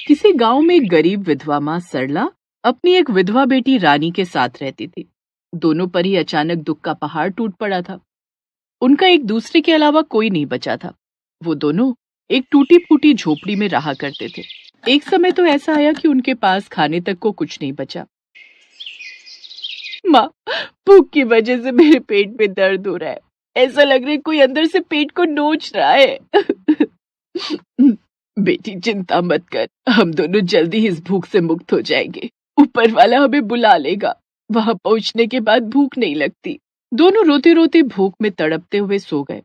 किसी गांव में एक गरीब विधवा माँ सरला अपनी एक विधवा बेटी रानी के साथ रहती थी। दोनों पर ही अचानक दुख का पहाड़ टूट पड़ा था। उनका एक दूसरे के अलावा कोई नहीं बचा था। वो दोनों एक टूटी फूटी झोपड़ी में रहा करते थे। एक समय तो ऐसा आया कि उनके पास खाने तक को कुछ नहीं बचा। माँ, भूख की वजह से मेरे पेट में दर्द हो रहा है। ऐसा लग रहा है कोई अंदर से पेट को नोच रहा है। बेटी चिंता मत कर, हम दोनों जल्दी ही इस भूख से मुक्त हो जाएंगे। ऊपर वाला हमें बुला लेगा। वहां पहुंचने के बाद भूख नहीं लगती। दोनों रोते रोते भूख में तड़पते हुए सो गए।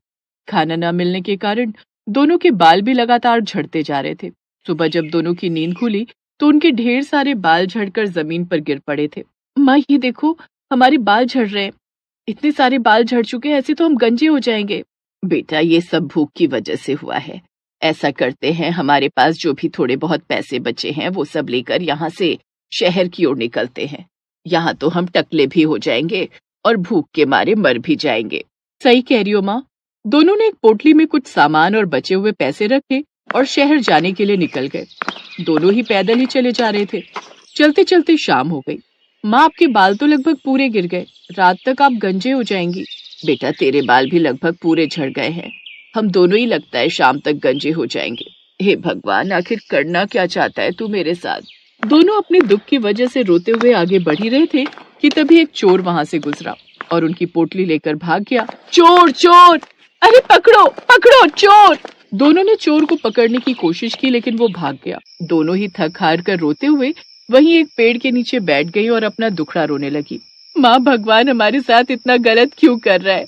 खाना न मिलने के कारण दोनों के बाल भी लगातार झड़ते जा रहे थे। सुबह जब दोनों की नींद खुली तो उनके ढेर सारे बाल झड़कर जमीन पर गिर पड़े थे। माँ, ये देखो, हमारे बाल झड़ रहे हैं। इतने सारे बाल झड़ चुके हैं, ऐसे तो हम गंजे हो जाएंगे। बेटा, ये सब भूख की वजह से हुआ है। ऐसा करते हैं, हमारे पास जो भी थोड़े बहुत पैसे बचे हैं वो सब लेकर यहाँ से शहर की ओर निकलते हैं। यहाँ तो हम टकले भी हो जाएंगे और भूख के मारे मर भी जाएंगे। सही कह रही हो माँ। दोनों ने एक पोटली में कुछ सामान और बचे हुए पैसे रखे और शहर जाने के लिए निकल गए। दोनों ही पैदल ही चले जा रहे थे। चलते चलते शाम हो गई। माँ, आपके बाल तो लगभग पूरे गिर गए। रात तक आप गंजे हो जाएंगी। बेटा, तेरे बाल भी लगभग पूरे झड़ गए हैं। हम दोनों ही लगता है शाम तक गंजे हो जाएंगे। हे भगवान, आखिर करना क्या चाहता है तू मेरे साथ? दोनों अपने दुख की वजह से रोते हुए आगे बढ़ ही रहे थे कि तभी एक चोर वहां से गुजरा और उनकी पोटली लेकर भाग गया। चोर चोर, अरे पकड़ो पकड़ो चोर! दोनों ने चोर को पकड़ने की कोशिश की लेकिन वो भाग गया। दोनों ही थक हार कर रोते हुए वहीं एक पेड़ के नीचे बैठ गई और अपना दुखड़ा रोने लगी। माँ, भगवान हमारे साथ इतना गलत क्यों कर रहा है?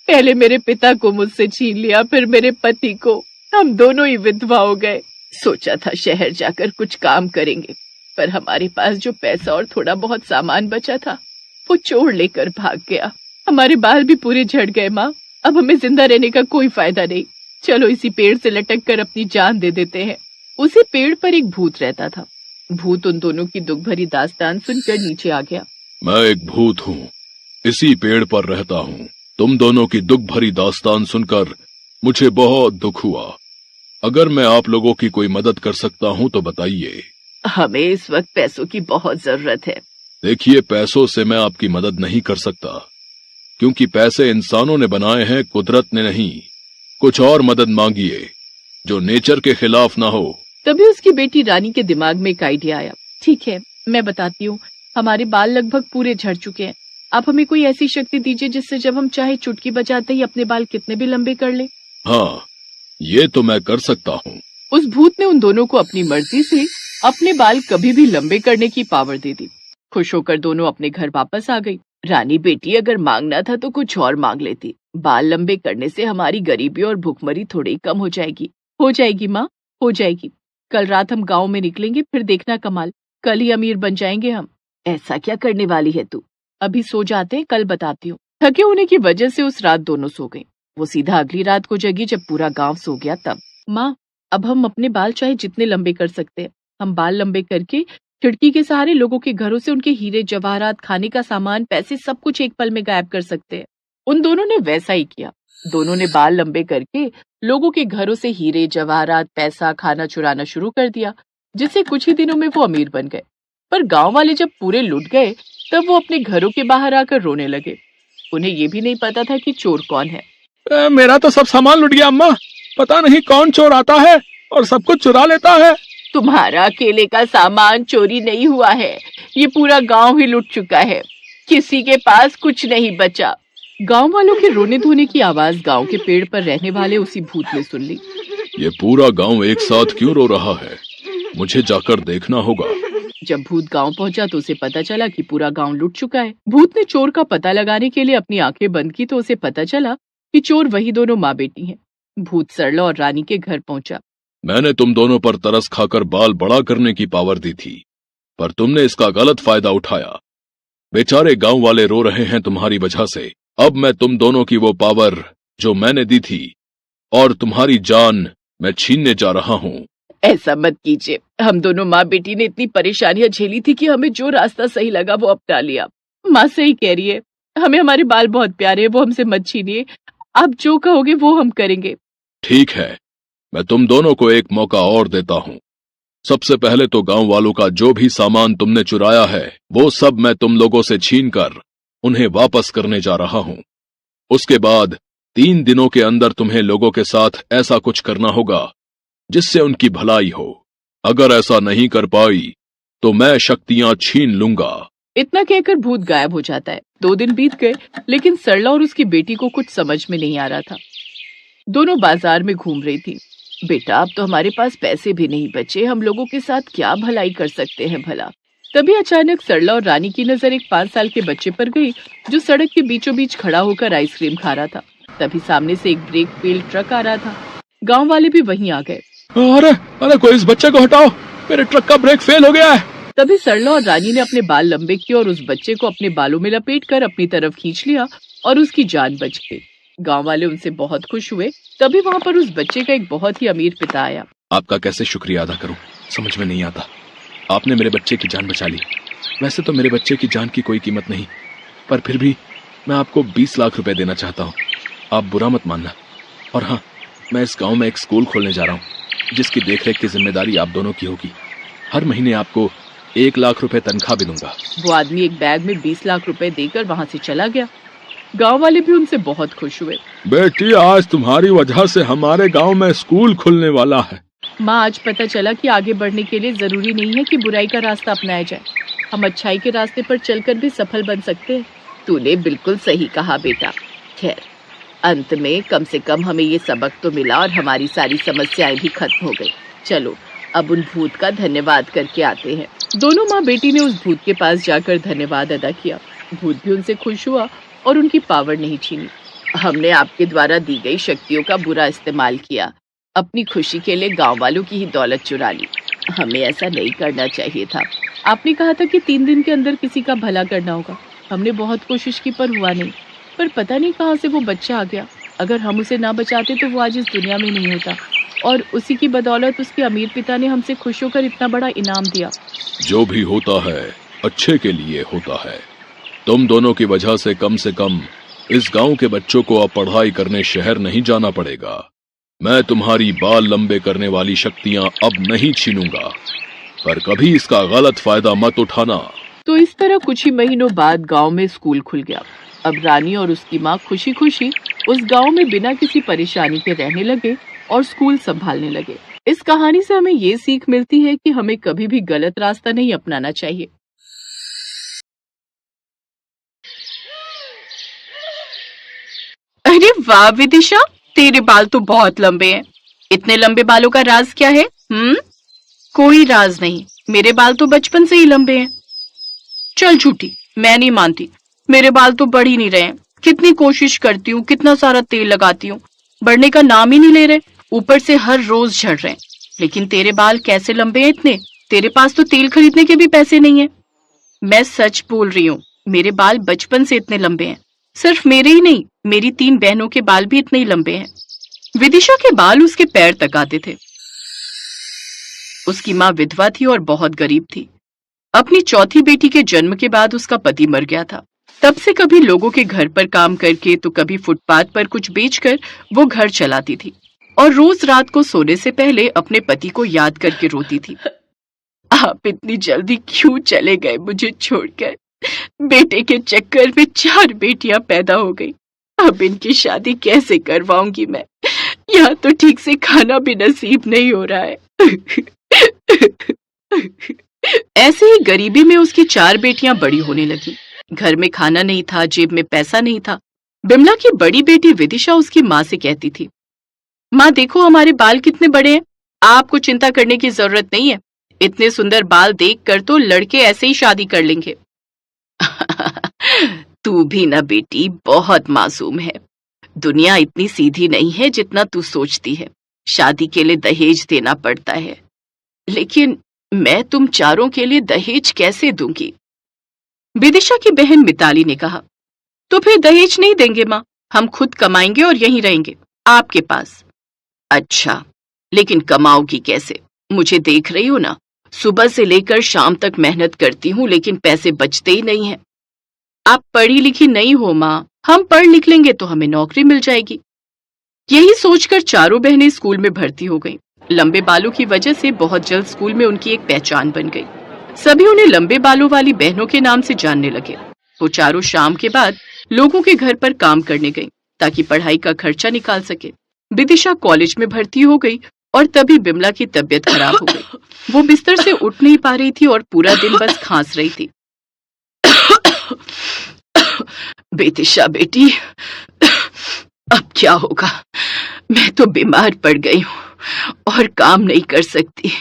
पहले मेरे पिता को मुझसे छीन लिया, फिर मेरे पति को। हम दोनों ही विधवा हो गए। सोचा था शहर जाकर कुछ काम करेंगे, पर हमारे पास जो पैसा और थोड़ा बहुत सामान बचा था वो चोर लेकर भाग गया। हमारे बाल भी पूरे झड़ गए। माँ, अब हमें जिंदा रहने का कोई फायदा नहीं। चलो इसी पेड़ से लटक कर अपनी जान दे देते हैं। उसी पेड़ पर एक भूत रहता था। भूत उन दोनों की दुख भरी दास्तान सुनकर नीचे आ गया। मैं एक भूत हूँ, इसी पेड़ पर रहता हूँ। तुम दोनों की दुख भरी दास्तान सुनकर मुझे बहुत दुख हुआ। अगर मैं आप लोगों की कोई मदद कर सकता हूँ तो बताइए। हमें इस वक्त पैसों की बहुत जरूरत है। देखिए, पैसों से मैं आपकी मदद नहीं कर सकता, क्योंकि पैसे इंसानों ने बनाए हैं, कुदरत ने नहीं। कुछ और मदद मांगिए जो नेचर के खिलाफ ना हो। तभी उसकी बेटी रानी के दिमाग में एक आइडिया आया। ठीक है, मैं बताती हूँ। हमारे बाल लगभग पूरे झड़ चुके हैं। आप हमें कोई ऐसी शक्ति दीजिए जिससे जब हम चाहे चुटकी बजाते ही अपने बाल कितने भी लंबे कर ले। हाँ, ये तो मैं कर सकता हूँ। उस भूत ने उन दोनों को अपनी मर्जी से अपने बाल कभी भी लंबे करने की पावर दे दी। खुश होकर दोनों अपने घर वापस आ गई। रानी बेटी, अगर मांगना था तो कुछ और मांग लेती। बाल लंबे करने से हमारी गरीबी और भुखमरी थोड़ी कम हो जाएगी। हो जाएगी माँ, हो जाएगी। कल रात हम गाँव में निकलेंगे, फिर देखना कमाल। कल ही अमीर बन जाएंगे हम। ऐसा क्या करने वाली है तू? अभी सो जाते हैं, कल बताती हूँ। थके होने की वजह से उस रात दोनों सो गई। वो सीधा अगली रात को जगी जब पूरा गांव सो गया तब। माँ, अब हम अपने बाल चाहे जितने लंबे कर सकते हैं। हम बाल लंबे करके खिड़की के सहारे लोगों के घरों से उनके हीरे जवाहरात, खाने का सामान, पैसे सब कुछ एक पल में गायब कर सकते हैं। उन दोनों ने वैसा ही किया। दोनों ने बाल लंबे करके लोगों के घरों से हीरे जवाहरात, पैसा, खाना चुराना शुरू कर दिया, जिससे कुछ ही दिनों में वो अमीर बन गए। पर गांव वाले जब पूरे लुट गए तब वो अपने घरों के बाहर आकर रोने लगे। उन्हें ये भी नहीं पता था कि चोर कौन है। मेरा तो सब सामान लुट गया अम्मा। पता नहीं कौन चोर आता है और सब कुछ चुरा लेता है। तुम्हारा अकेले का सामान चोरी नहीं हुआ है, ये पूरा गांव ही लुट चुका है। किसी के पास कुछ नहीं बचा। गांव वालों के रोने धोने की आवाज गांव के पेड़ पर रहने वाले उसी भूत ने सुन ली। ये पूरा गांव एक साथ क्यों रो रहा है? मुझे जाकर देखना होगा। जब भूत गांव पहुंचा तो उसे पता चला कि पूरा गांव लुट चुका है। भूत ने चोर का पता लगाने के लिए अपनी आंखें बंद की तो उसे पता चला कि चोर वही दोनों माँ बेटी हैं। भूत सरला और रानी के घर पहुंचा। मैंने तुम दोनों पर तरस खाकर बाल बड़ा करने की पावर दी थी, पर तुमने इसका गलत फायदा उठाया। बेचारे गांव वाले रो रहे हैं तुम्हारी वजह से। अब मैं तुम दोनों की वो पावर जो मैंने दी थी और तुम्हारी जान मैं छीनने जा रहा हूँ। ऐसा मत कीजिए। हम दोनों माँ बेटी ने इतनी परेशानियां झेली थी कि हमें जो रास्ता सही लगा वो अपना लिया। माँ सही कह रही है। हमें हमारे बाल बहुत प्यारे हैं, वो हमसे मत छीनिए। आप जो कहोगे वो हम करेंगे। ठीक है, मैं तुम दोनों को एक मौका और देता हूँ। सबसे पहले तो गांव वालों का जो भी सामान तुमने चुराया है वो सब मैं तुम लोगों से छीन कर उन्हें वापस करने जा रहा हूं। उसके बाद 3 दिनों के अंदर तुम्हें लोगों के साथ ऐसा कुछ करना होगा जिससे उनकी भलाई हो। अगर ऐसा नहीं कर पाई तो मैं शक्तियां छीन लूंगा। इतना कहकर भूत गायब हो जाता है। 2 दिन बीत गए, लेकिन सरला और उसकी बेटी को कुछ समझ में नहीं आ रहा था। दोनों बाजार में घूम रही थी। बेटा, अब तो हमारे पास पैसे भी नहीं बचे, हम लोगों के साथ क्या भलाई कर सकते हैं भला। तभी अचानक सरला और रानी की नजर एक 5 साल के बच्चे पर गई जो सड़क के बीचों बीच खड़ा होकर आइसक्रीम खा रहा था। तभी सामने से एक ब्रेक फेल ट्रक आ रहा था। गांव वाले भी वहीं आ गए। अरे अरे, कोई इस बच्चे को हटाओ, मेरे ट्रक का ब्रेक फेल हो गया है। तभी सरला और रानी ने अपने बाल लंबे किए और उस बच्चे को अपने बालों में लपेटकर अपनी तरफ खींच लिया और उसकी जान बच गई। गांव वाले उनसे बहुत खुश हुए। तभी वहां पर उस बच्चे का एक बहुत ही अमीर पिता आया। आपका कैसे शुक्रिया अदा करूं, समझ में नहीं आता। आपने मेरे बच्चे की जान बचा ली। वैसे तो मेरे बच्चे की जान की कोई कीमत नहीं, पर फिर भी मैं आपको 20 लाख रुपए देना चाहता हूँ। आप बुरा मत मानना। और हाँ, मैं इस गांव में एक स्कूल खोलने जा रहा हूँ जिसकी देखरेख की जिम्मेदारी आप दोनों की होगी। हर महीने आपको 1 लाख रुपए तनख्वाह भी दूंगा। वो आदमी एक बैग में 20 लाख रुपए देकर वहां से चला गया। गांव वाले भी उनसे बहुत खुश हुए। बेटी, आज तुम्हारी वजह से हमारे गांव में स्कूल खुलने वाला है। माँ, आज पता चला कि आगे बढ़ने के लिए जरूरी नहीं है कि बुराई का रास्ता अपनाया जाए। हम अच्छाई के रास्ते पर चलकर भी सफल बन सकते हैं। तूने बिल्कुल सही कहा बेटा। खैर, अंत में कम से कम हमें ये सबक तो मिला और हमारी सारी समस्याएं भी खत्म हो गई। चलो अब उन भूत का धन्यवाद करके आते हैं। दोनों माँ बेटी ने उस भूत के पास जाकर धन्यवाद अदा किया। भूत भी उनसे खुश हुआ और उनकी पावर नहीं छीनी। हमने आपके द्वारा दी गई शक्तियों का बुरा इस्तेमाल किया, अपनी खुशी के लिए गांव वालों की ही दौलत चुरा ली। हमें ऐसा नहीं करना चाहिए था। आपने कहा था कि 3 दिन के अंदर किसी का भला करना होगा। हमने बहुत कोशिश की पर हुआ नहीं। पर पता नहीं कहाँ से वो बच्चा आ गया। अगर हम उसे ना बचाते तो वो आज इस दुनिया में नहीं होता, और उसी की बदौलत उसके अमीर पिता ने हमसे खुश होकर इतना बड़ा इनाम दिया। जो भी होता है अच्छे के लिए होता है। तुम दोनों की वजह से कम इस गांव के बच्चों को अब पढ़ाई करने शहर नहीं जाना पड़ेगा। मैं तुम्हारी बाल लंबे करने वाली शक्तियां अब नहीं छीनूंगा, पर कभी इसका गलत फायदा मत उठाना। तो इस तरह कुछ ही महीनों बाद गांव में स्कूल खुल गया। अब रानी और उसकी माँ खुशी खुशी उस गांव में बिना किसी परेशानी के रहने लगे और स्कूल संभालने लगे। इस कहानी से हमें ये सीख मिलती है कि हमें कभी भी गलत रास्ता नहीं अपनाना चाहिए। अरे वाह विदिशा, तेरे बाल तो बहुत लंबे हैं। इतने लंबे बालों का राज क्या है? कोई राज नहीं, मेरे बाल तो बचपन से ही लंबे हैं। चल झूठी, मैं नहीं मानती। मेरे बाल तो बढ़ ही नहीं रहे हैं। कितनी कोशिश करती हूँ, कितना सारा तेल लगाती हूँ, बढ़ने का नाम ही नहीं ले रहे। ऊपर से हर रोज झड़ रहे हैं। लेकिन तेरे बाल कैसे लंबे हैं इतने? तेरे पास तो तेल खरीदने के भी पैसे नहीं है। मैं सच बोल रही हूँ, मेरे बाल बचपन से इतने लंबे हैं। सिर्फ मेरे ही नहीं, मेरी 3 बहनों के बाल भी इतने ही लंबे हैं। विदिशा के बाल उसके पैर तक आते थे। उसकी माँ विधवा थी और बहुत गरीब थी। अपनी चौथी बेटी के जन्म के बाद उसका पति मर गया था। तब से कभी लोगों के घर पर काम करके तो कभी फुटपाथ पर कुछ बेचकर वो घर चलाती थी और रोज रात को सोने से पहले अपने पति को याद करके रोती थी। आप इतनी जल्दी क्यों चले गए मुझे छोड़कर? बेटे के चक्कर में 4 बेटियां पैदा हो गई। अब इनकी शादी कैसे करवाऊंगी मैं? यहाँ तो ठीक से खाना भी नसीब नहीं हो रहा है। ऐसे ही गरीबी में उसकी 4 बेटियां बड़ी होने लगी। घर में खाना नहीं था, जेब में पैसा नहीं था। बिमला की बड़ी बेटी विदिशा उसकी माँ से कहती थी, माँ देखो हमारे बाल कितने बड़े हैं, आपको चिंता करने की जरूरत नहीं है। इतने सुंदर बाल देखकर तो लड़के ऐसे ही शादी कर लेंगे। तू भी ना बेटी बहुत मासूम है। दुनिया इतनी सीधी नहीं है जितना तू सोचती है। शादी के लिए दहेज देना पड़ता है, लेकिन मैं तुम चारों के लिए दहेज कैसे दूंगी? विदिशा की बहन मिताली ने कहा, तो फिर दहेज नहीं देंगे माँ, हम खुद कमाएंगे और यहीं रहेंगे आपके पास। अच्छा, लेकिन कमाओगी कैसे? मुझे देख रही हो ना, सुबह से लेकर शाम तक मेहनत करती हूँ लेकिन पैसे बचते ही नहीं हैं। आप पढ़ी लिखी नहीं हो माँ, हम पढ़ लिख लेंगे तो हमें नौकरी मिल जाएगी। यही सोचकर चारों बहनें स्कूल में भर्ती हो गईं। लंबे बालों की वजह से बहुत जल्द स्कूल में उनकी एक पहचान बन गई। सभी उन्हें लंबे बालों वाली बहनों के नाम से जानने लगे। वो चारों शाम के बाद लोगों के घर पर काम करने गई ताकि पढ़ाई का खर्चा निकाल सके। विदिशा कॉलेज में भर्ती हो गई और तभी बिमला की तबीयत खराब हो गई। वो बिस्तर से उठ नहीं पा रही थी और पूरा दिन बस खांस रही थी। विदिशा बेटी, अब क्या होगा? मैं तो बीमार पड़ गई हूँ और काम नहीं कर सकती।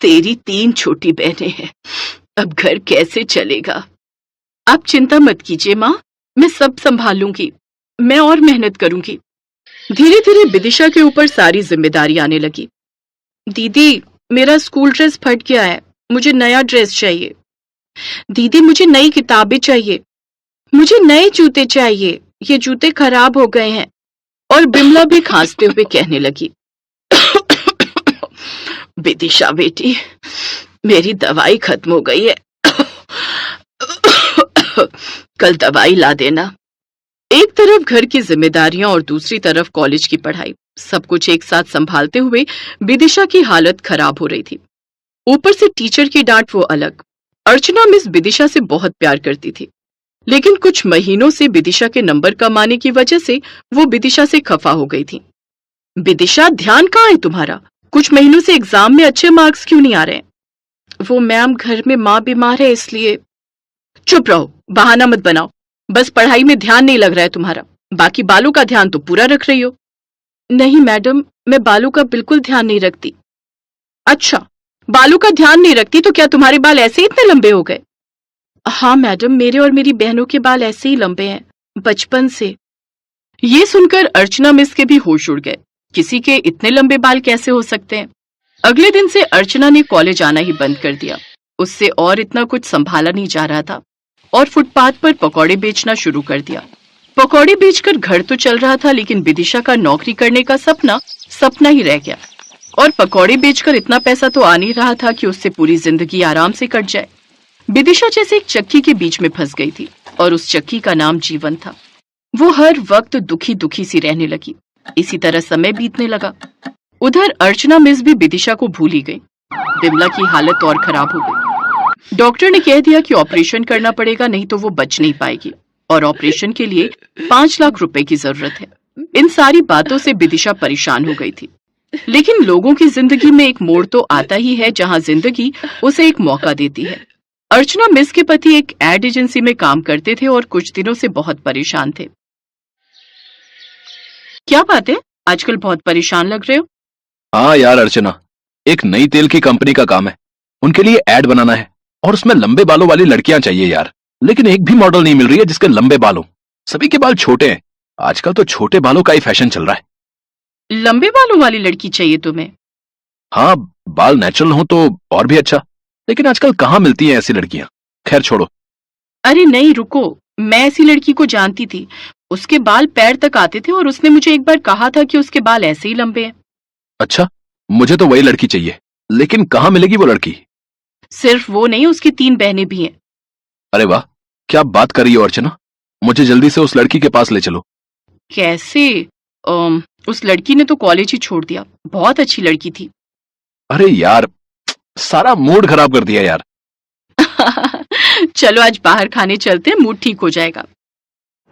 तेरी 3 छोटी बहनें हैं, अब घर कैसे चलेगा? आप चिंता मत कीजिए माँ, मैं सब संभाल लूंगी। मैं और मेहनत करूंगी। धीरे धीरे विदिशा के ऊपर सारी जिम्मेदारी आने लगी। दीदी, मेरा स्कूल ड्रेस फट गया है, मुझे नया ड्रेस चाहिए। दीदी, मुझे नई किताबें चाहिए। मुझे नए जूते चाहिए, ये जूते खराब हो गए हैं। और बिमला भी खांसते हुए कहने लगी, विदिशा बेटी, मेरी दवाई खत्म हो गई है, कल दवाई ला देना। एक तरफ घर की जिम्मेदारियां और दूसरी तरफ कॉलेज की पढ़ाई, सब कुछ एक साथ संभालते हुए विदिशा की हालत खराब हो रही थी। ऊपर से टीचर की डांट वो अलग। अर्चना मिस विदिशा से बहुत प्यार करती थी, लेकिन कुछ महीनों से विदिशा के नंबर कम आने की वजह से वो विदिशा से खफा हो गई थी। विदिशा, ध्यान कहाँ है तुम्हारा? कुछ महीनों से एग्जाम में अच्छे मार्क्स क्यों नहीं आ रहे? वो मैम, घर में माँ बीमार है इसलिए। चुप रहो, बहाना मत बनाओ। बस पढ़ाई में ध्यान नहीं लग रहा है तुम्हारा, बाकी बालों का ध्यान तो पूरा रख रही हो। नहीं मैडम, मैं बालों का बिल्कुल ध्यान नहीं रखती। अच्छा, बालों का ध्यान नहीं रखती तो क्या तुम्हारे बाल ऐसे इतने लंबे हो गए? हाँ मैडम, मेरे और मेरी बहनों के बाल ऐसे ही लंबे हैं, बचपन से। ये सुनकर अर्चना मिस के भी होश उड़ गए। किसी के इतने लंबे बाल कैसे हो सकते हैं? अगले दिन से अर्चना ने कॉलेज आना ही बंद कर दिया। उससे और इतना कुछ संभाला नहीं जा रहा था और फुटपाथ पर पकौड़े बेचना शुरू कर दिया। पकौड़े बेचकर घर तो चल रहा था, लेकिन विदिशा का नौकरी करने का सपना सपना ही रह गया। और पकौड़े बेचकर इतना पैसा तो आ नहीं रहा था कि उससे पूरी जिंदगी आराम से कट जाए। विदिशा जैसे एक चक्की के बीच में फंस गई थी और उस चक्की का नाम जीवन था। वो हर वक्त दुखी दुखी सी रहने लगी। इसी तरह समय बीतने लगा। उधर अर्चना मिस भी विदिशा को भूल ही गई। बिमला की हालत और खराब हो गई। डॉक्टर ने कह दिया कि ऑपरेशन करना पड़ेगा, नहीं तो वो बच नहीं पाएगी और ऑपरेशन के लिए 5 लाख रुपए की जरूरत है। इन सारी बातों से विदिशा परेशान हो गई थी। लेकिन लोगों की जिंदगी में एक मोड़ तो आता ही है जहां जिंदगी उसे एक मौका देती है। अर्चना मिस के पति एक एड एजेंसी में काम करते थे और कुछ दिनों से बहुत परेशान थे। क्या बात है, आजकल बहुत परेशान लग रहे हो? हाँ यार अर्चना, एक नई तेल की कंपनी का काम है। उनके लिए एड बनाना है और उसमें लंबे बालों वाली लड़कियां चाहिए यार। लेकिन एक भी मॉडल नहीं मिल रही है जिसके लंबे बाल हो। सभी के बाल छोटे हैं। आजकल तो छोटे बालों का ही फैशन चल रहा है। लंबे बालों वाली लड़की चाहिए तुम्हें? हाँ, बाल नेचुरल हो तो और भी अच्छा, लेकिन आजकल कहाँ मिलती हैं ऐसी लड़कियां। खैर छोड़ो। अरे नहीं, रुको, मैं ऐसी लड़की को जानती थी। उसके बाल पैर तक आते थे और उसने मुझे एक बार कहा था कि उसके बाल ऐसे ही लंबे हैं। अच्छा, मुझे तो वही लड़की चाहिए, लेकिन कहाँ मिलेगी वो लड़की? सिर्फ वो नहीं, उसकी 3 बहनें भी हैं। अरे वाह, क्या बात कर रही हो अर्चना। मुझे जल्दी से उस लड़की के पास ले चलो। कैसे? उस लड़की ने तो कॉलेज ही छोड़ दिया। बहुत अच्छी लड़की थी। अरे यार, सारा मूड खराब कर दिया यार। चलो आज बाहर खाने चलते हैं, मूड ठीक हो जाएगा।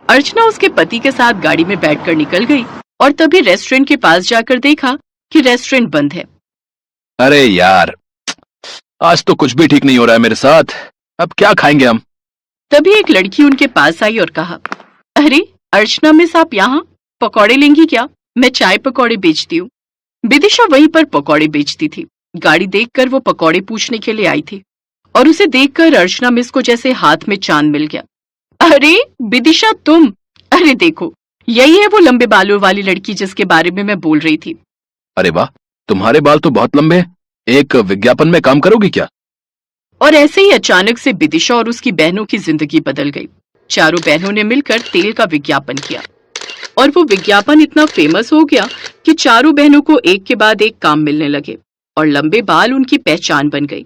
अर्चना उसके पति के साथ गाड़ी में बैठकर निकल गई और तभी रेस्टोरेंट के पास जाकर देखा कि रेस्टोरेंट बंद है। अरे यार, आज तो कुछ भी ठीक नहीं हो रहा है मेरे साथ। अब क्या खाएंगे हम? तभी एक लड़की उनके पास आई और कहा, अरे अर्चना मिस, आप यहाँ पकौड़े लेंगी क्या? मैं चाय पकौड़े बेचती हूँ। विदिशा वहीं पर पकौड़े बेचती थी। गाड़ी देखकर वो पकौड़े पूछने के लिए आई थी और उसे देखकर अर्चना मिस को जैसे हाथ में चांद मिल गया। अरे विदिशा, तुम? अरे देखो, यही है वो लंबे बालों वाली लड़की जिसके बारे में मैं बोल रही थी। अरे वाह, तुम्हारे बाल तो बहुत लंबे हैं। एक विज्ञापन में काम करोगी क्या? और ऐसे ही अचानक से विदिशा और उसकी बहनों की जिंदगी बदल गई। चारों बहनों ने मिलकर तेल का विज्ञापन किया और वो विज्ञापन इतना फेमस हो गया कि चारों बहनों को एक के बाद एक काम मिलने लगे और लंबे बाल उनकी पहचान बन गई।